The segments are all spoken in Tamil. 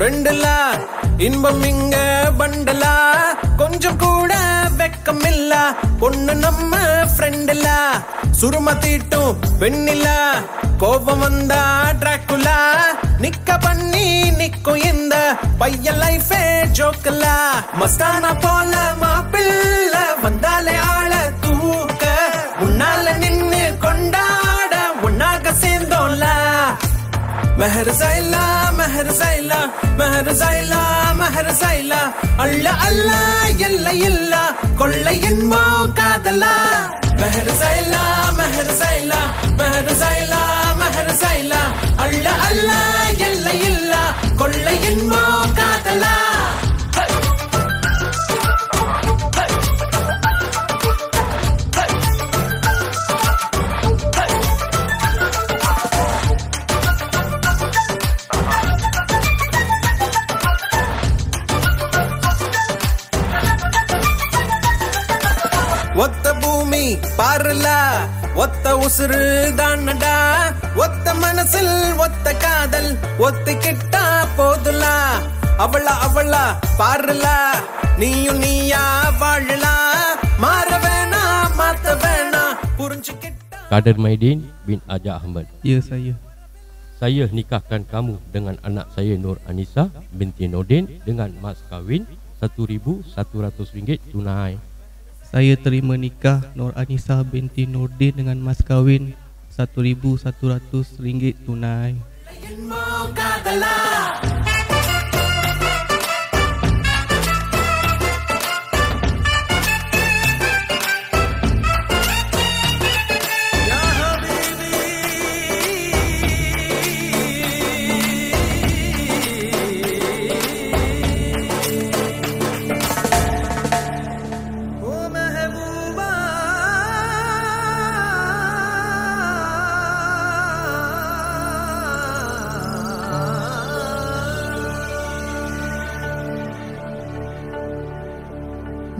ரெண்டுலா இன்பம் இங்க பண்டலா கொஞ்சம் கூட வெக்கம் இல்ல பொண்ணு நம்ம ஃப்ரெண்டுல சுரும தீட்டும் வெண்ணிலா கோபம் வந்தா டிராக்குலா நிக்க பண்ணி நிக்கும் இந்த பையன் லைஃபே ஜோக்கலா மஸ்தானா போல மாப்பிள்ள வந்தாலே ஆள தூக்க உன்னால நின்னு கொண்டாட உன்னாக சேர்ந்தோம்ல மெஹர் சைலா மெஹர் சைலா மெஹர் சைலா மெஹர் சைலா அல்ல அல்ல எல்ல இல்ல கொள்ளை என்போ காதலா மெஹர் சைலா மெஹர் சைலா மெஹர் சைலா மெஹர் சைலா அல்ல அல்ல எல்ல இல்ல கொள்ளை என்போ காதலா ஒத்த பூமி பாருல ஒத்த உசுறு தானடா ஒத்த மனசில் ஒத்த காதல் ஒத்திக்கிட்டா போதுலா அவளா அவளா பாருல நீயும் நீயா வாழலாம் மாற வேணா மாத்த வேணா புரிஞ்சுக்கிட்டா. Kader Maidin bin Aja Ahmad. Ya, saya. Saya nikahkan kamu dengan anak saya Nur Anissa binti Nordin dengan mas kawin RM1,100 tunai. Saya terima nikah Nur Anissa binti Nordin dengan mas kawin RM1,100 tunai.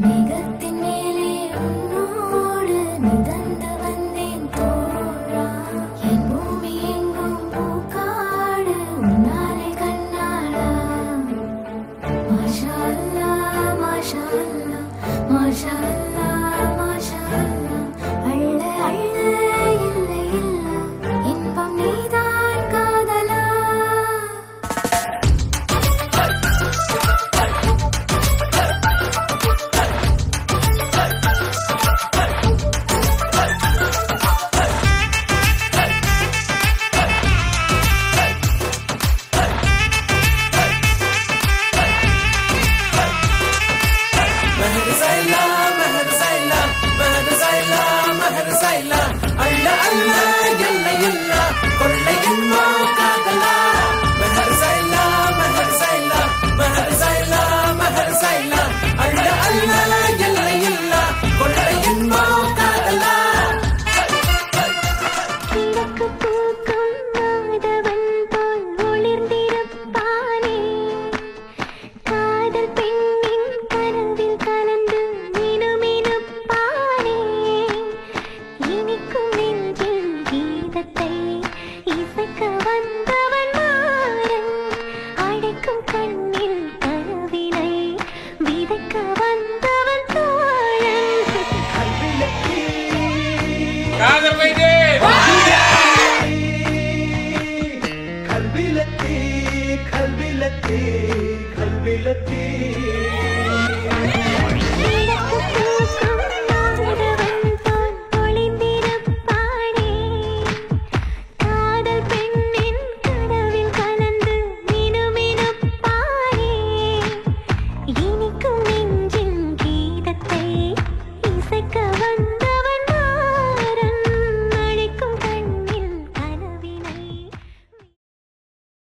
மேகத்தின் மேலே உன்னோடு மிதந்து வந்தேன் தோழா என் பூமி எங்கும் பூக்காடு உன்னாலே கண்ணாடா மாஷா அல்லாஹ் மாஷா அல்லாஹ் மாஷா அல்லாஹ் மாஷா அல்லாஹ் அள்ள அள்ள இல்ல இல்ல இன்பம் நீதான் காதலா Kader Maidin. Kalbi lati